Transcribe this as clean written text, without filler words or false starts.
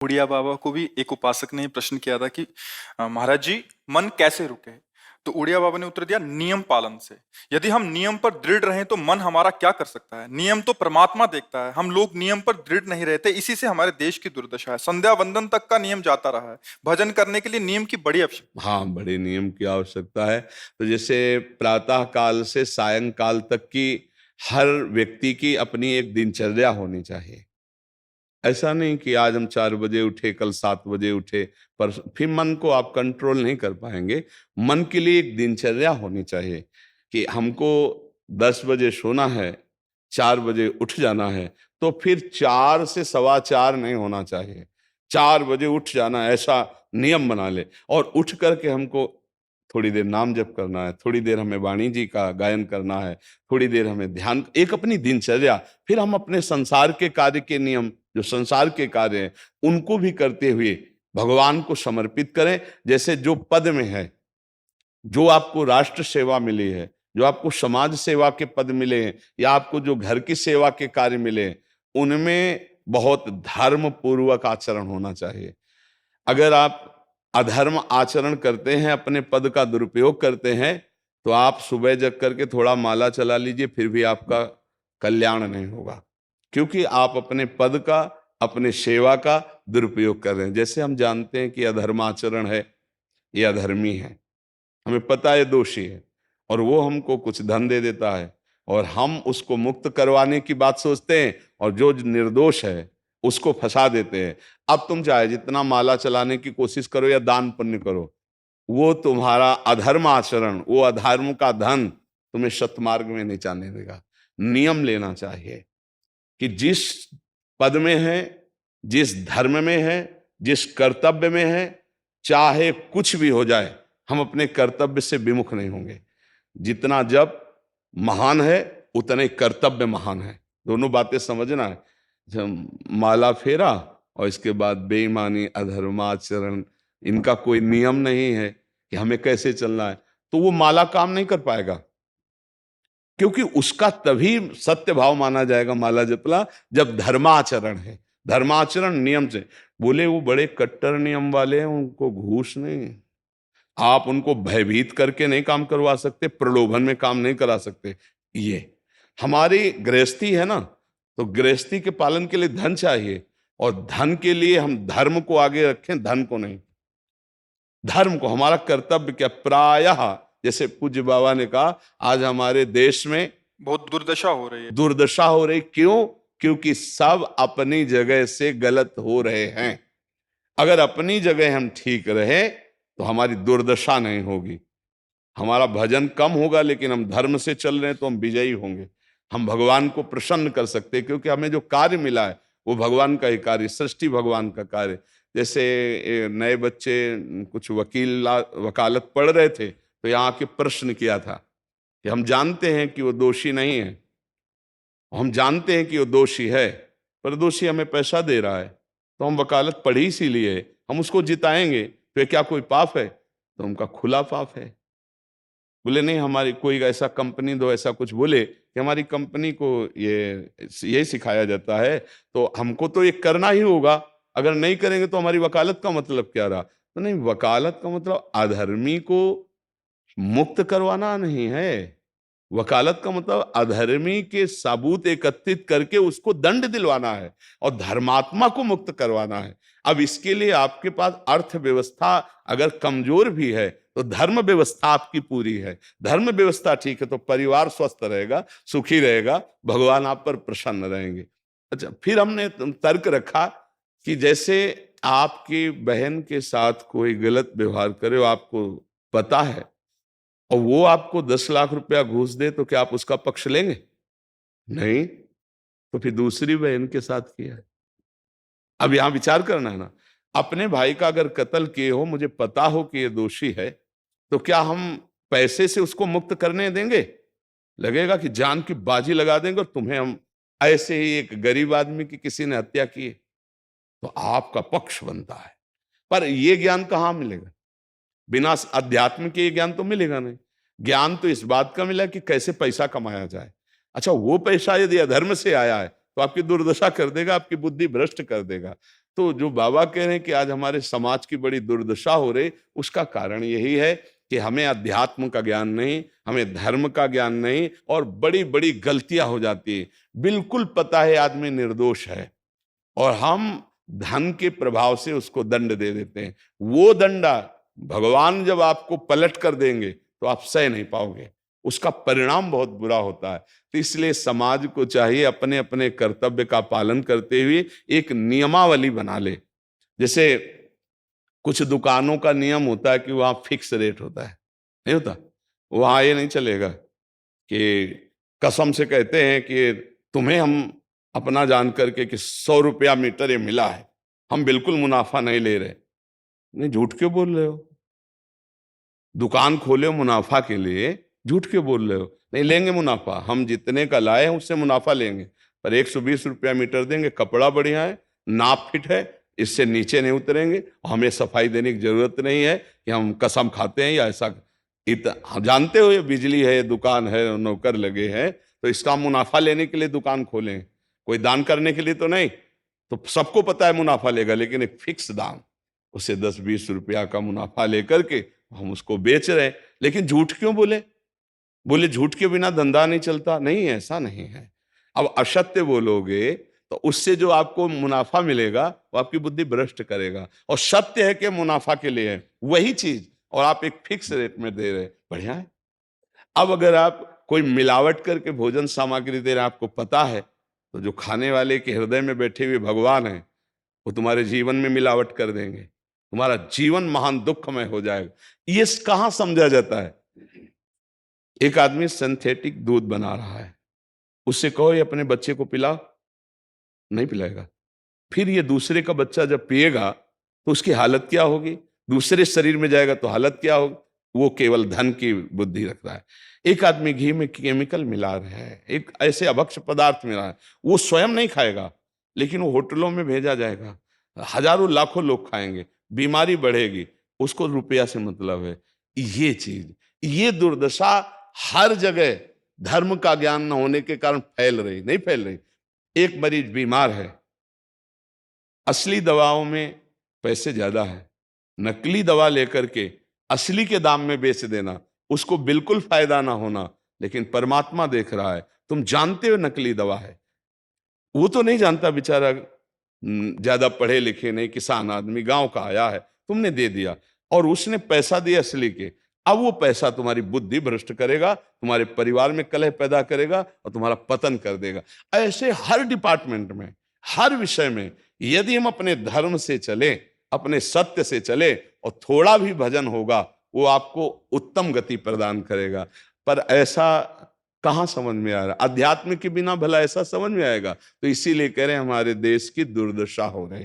उड़िया बाबा को भी एक उपासक ने प्रश्न किया था कि महाराज जी, मन कैसे रुके? तो उड़िया बाबा ने उत्तर दिया, नियम पालन से। यदि हम नियम पर दृढ़ रहें तो मन हमारा क्या कर सकता है? नियम तो परमात्मा देखता है। हम लोग नियम पर दृढ़ नहीं रहते, इसी से हमारे देश की दुर्दशा है। संध्या वंदन तक का नियम जाता रहा है। भजन करने के लिए नियम की बड़ी आवश्यकता। हाँ, बड़े नियम की आवश्यकता है। तो जैसे प्रातः काल से सायंकाल तक की हर व्यक्ति की अपनी एक दिनचर्या होनी चाहिए। ऐसा नहीं कि आज हम 4 बजे उठे, कल 7 बजे उठे, पर फिर मन को आप कंट्रोल नहीं कर पाएंगे। मन के लिए एक दिनचर्या होनी चाहिए कि हमको 10 बजे सोना है, 4 बजे उठ जाना है। तो फिर 4 से 4:15 नहीं होना चाहिए, 4 बजे उठ जाना, ऐसा नियम बना ले। और उठ करके हमको थोड़ी देर नाम जप करना है, थोड़ी देर हमें वाणी जी का गायन करना है, थोड़ी देर हमें ध्यान, एक अपनी दिनचर्या। फिर हम अपने संसार के कार्य के नियम, जो संसार के कार्य हैं, उनको भी करते हुए भगवान को समर्पित करें। जैसे जो पद में है, जो आपको राष्ट्र सेवा मिली है, जो आपको समाज सेवा के पद मिले हैं, या आपको जो घर की सेवा के कार्य मिले हैं, उनमें बहुत धर्म पूर्वक आचरण होना चाहिए। अगर आप अधर्म आचरण करते हैं, अपने पद का दुरुपयोग करते हैं, तो आप सुबह जग करके थोड़ा माला चला लीजिए, फिर भी आपका कल्याण नहीं होगा, क्योंकि आप अपने पद का, अपने सेवा का दुरुपयोग कर रहे हैं। जैसे हम जानते हैं कि अधर्म आचरण है, ये अधर्मी है, हमें पता है दोषी है, और वो हमको कुछ धन दे देता है, और हम उसको मुक्त करवाने की बात सोचते हैं, और जो निर्दोष है उसको फंसा देते हैं। अब तुम चाहे जितना माला चलाने की कोशिश करो या दान पुण्य करो, वो तुम्हारा अधर्म आचरण, वो अधर्म का धन तुम्हें सतमार्ग में नहीं जाने देगा। नियम लेना चाहिए कि जिस पद में है, जिस धर्म में है, जिस कर्तव्य में है, चाहे कुछ भी हो जाए, हम अपने कर्तव्य से विमुख नहीं होंगे। जितना जप महान है, उतने कर्तव्य महान है। दोनों बातें समझना है। जब माला फेरा और इसके बाद बेईमानी, अधर्माचरण, इनका कोई नियम नहीं है कि हमें कैसे चलना है, तो वो माला काम नहीं कर पाएगा, क्योंकि उसका तभी सत्य भाव माना जाएगा माला जपला, जब धर्माचरण है। धर्माचरण नियम से। बोले वो बड़े कट्टर नियम वाले हैं, उनको घूस नहीं, आप उनको भयभीत करके नहीं काम करवा सकते, प्रलोभन में काम नहीं करा सकते। ये हमारी गृहस्थी है ना, तो गृहस्थी के पालन के लिए धन चाहिए, और धन के लिए हम धर्म को आगे रखें, धन को नहीं। धर्म को, हमारा कर्तव्य क्या, प्रायः जैसे पूज्य बाबा ने कहा, आज हमारे देश में बहुत दुर्दशा हो रही है। दुर्दशा हो रही, क्यों? क्योंकि सब अपनी जगह से गलत हो रहे हैं। अगर अपनी जगह हम ठीक रहे तो हमारी दुर्दशा नहीं होगी। हमारा भजन कम होगा, लेकिन हम धर्म से चल रहे हैं तो हम विजयी होंगे। हम भगवान को प्रसन्न कर सकते हैं, क्योंकि हमें जो कार्य मिला है वो भगवान का ही कार्य, सृष्टि भगवान का कार्य। जैसे नए बच्चे कुछ वकालत पढ़ रहे थे, तो यहाँ के प्रश्न किया था कि हम जानते हैं कि वो दोषी नहीं है, हम जानते हैं कि वो दोषी है, पर दोषी हमें पैसा दे रहा है, तो हम वकालत पढ़ी इसीलिए, हम उसको जिताएंगे, तो ये क्या कोई पाप है? तो उनका खुला पाप है। बोले नहीं, हमारी कोई ऐसा कंपनी दो, ऐसा कुछ बोले कि हमारी कंपनी को ये सिखाया जाता है, तो हमको तो ये करना ही होगा, अगर नहीं करेंगे तो हमारी वकालत का मतलब क्या रहा? तो नहीं, वकालत का मतलब अधर्मी को मुक्त करवाना नहीं है। वकालत का मतलब अधर्मी के सबूत एकत्रित करके उसको दंड दिलवाना है, और धर्मात्मा को मुक्त करवाना है। अब इसके लिए आपके पास अर्थव्यवस्था अगर कमजोर भी है, तो धर्म व्यवस्था आपकी पूरी है। धर्म व्यवस्था ठीक है तो परिवार स्वस्थ रहेगा, सुखी रहेगा, भगवान आप पर प्रसन्न रहेंगे। अच्छा, फिर हमने तर्क रखा कि जैसे आपकी बहन के साथ कोई गलत व्यवहार करे, आपको पता है, और वो आपको 10 लाख रुपया घूस दे, तो क्या आप उसका पक्ष लेंगे? नहीं। तो फिर दूसरी बहन के साथ किया है। अब यहां विचार करना है ना, अपने भाई का अगर कत्ल किए हो, मुझे पता हो कि ये दोषी है, तो क्या हम पैसे से उसको मुक्त करने देंगे? लगेगा कि जान की बाजी लगा देंगे, और तुम्हें हम, ऐसे ही एक गरीब आदमी की किसी ने हत्या की है, तो आपका पक्ष बनता है। पर यह ज्ञान कहां मिलेगा? बिना अध्यात्म के ये ज्ञान तो मिलेगा नहीं। ज्ञान तो इस बात का मिला कि कैसे पैसा कमाया जाए। अच्छा, वो पैसा यदि अधर्म से आया है तो आपकी दुर्दशा कर देगा, आपकी बुद्धि भ्रष्ट कर देगा। तो जो बाबा कह रहे हैं कि आज हमारे समाज की बड़ी दुर्दशा हो रही, उसका कारण यही है कि हमें अध्यात्म का ज्ञान नहीं, हमें धर्म का ज्ञान नहीं, और बड़ी बड़ी गलतियां हो जाती है। बिल्कुल पता है आदमी निर्दोष है, और हम धन के प्रभाव से उसको दंड दे देते हैं। वो दंडा भगवान जब आपको पलट कर देंगे तो आप सह नहीं पाओगे, उसका परिणाम बहुत बुरा होता है। तो इसलिए समाज को चाहिए अपने अपने कर्तव्य का पालन करते हुए एक नियमावली बना ले। जैसे कुछ दुकानों का नियम होता है कि वहां फिक्स रेट होता है, नहीं होता? वहां ये नहीं चलेगा कि कसम से कहते हैं कि तुम्हें हम अपना जान करके कि 100 रुपया मीटर ये मिला है, हम बिल्कुल मुनाफा नहीं ले रहे। नहीं, झूठ क्यों बोल रहे हो? दुकान खोले हो मुनाफा के लिए, झूठ क्यों बोल रहे हो? नहीं लेंगे मुनाफा, हम जितने का लाए हैं उससे मुनाफा लेंगे, पर 120 रुपया मीटर देंगे, कपड़ा बढ़िया है, नाप फिट है, इससे नीचे नहीं उतरेंगे, और हमें सफाई देने की जरूरत नहीं है कि हम कसम खाते हैं या ऐसा। हम जानते हो ये बिजली है, दुकान है, नौकर लगे हैं, तो इसका मुनाफा लेने के लिए दुकान खोलें, कोई दान करने के लिए तो नहीं। तो सबको पता है मुनाफा लेगा, लेकिन एक फिक्स दाम, उससे 10-20 रुपया का मुनाफा लेकर के हम उसको बेच रहे हैं। लेकिन झूठ क्यों बोले? बोले झूठ के बिना धंधा नहीं चलता। नहीं, ऐसा नहीं है। अब असत्य बोलोगे तो उससे जो आपको मुनाफा मिलेगा वो आपकी बुद्धि भ्रष्ट करेगा, और सत्य है कि मुनाफा के लिए है वही चीज, और आप एक फिक्स रेट में दे रहे हैं, बढ़िया है। अब अगर आप कोई मिलावट करके भोजन सामग्री दे रहे हैं, आपको पता है, तो जो खाने वाले के हृदय में बैठे हुए भगवान है, वो तुम्हारे जीवन में मिलावट कर देंगे, तुम्हारा जीवन महान दुखमय हो जाएगा। ये कहां समझा जाता है? एक आदमी सिंथेटिक दूध बना रहा है, उससे कहो ये अपने बच्चे को पिलाओ, नहीं पिलाएगा। फिर ये दूसरे का बच्चा जब पिएगा तो उसकी हालत क्या होगी? दूसरे शरीर में जाएगा तो हालत क्या होगी? वो केवल धन की बुद्धि रखता है। एक आदमी घी में केमिकल मिला रहा है, एक ऐसे अभक्ष्य पदार्थ मिला है, वो स्वयं नहीं खाएगा, लेकिन वो होटलों में भेजा जाएगा, हजारों लाखों लोग खाएंगे, बीमारी बढ़ेगी, उसको रुपया से मतलब है। ये चीज, ये दुर्दशा हर जगह धर्म का ज्ञान न होने के कारण फैल रही, नहीं फैल रही। एक मरीज बीमार है, असली दवाओं में पैसे ज्यादा है, नकली दवा लेकर के असली के दाम में बेच देना, उसको बिल्कुल फायदा ना होना। लेकिन परमात्मा देख रहा है, तुम जानते हो नकली दवा है, वो तो नहीं जानता बेचारा, ज्यादा पढ़े लिखे नहीं, किसान आदमी गांव का आया है, तुमने दे दिया, और उसने पैसा दिया असली के। अब वो पैसा तुम्हारी बुद्धि भ्रष्ट करेगा, तुम्हारे परिवार में कलह पैदा करेगा, और तुम्हारा पतन कर देगा। ऐसे हर डिपार्टमेंट में, हर विषय में यदि हम अपने धर्म से चले, अपने सत्य से चले, और थोड़ा भी भजन होगा, वो आपको उत्तम गति प्रदान करेगा। पर ऐसा कहां समझ में आ रहा? अध्यात्म के बिना भला ऐसा समझ में आएगा? तो इसीलिए कह रहे हैं हमारे देश की दुर्दशा हो रही है।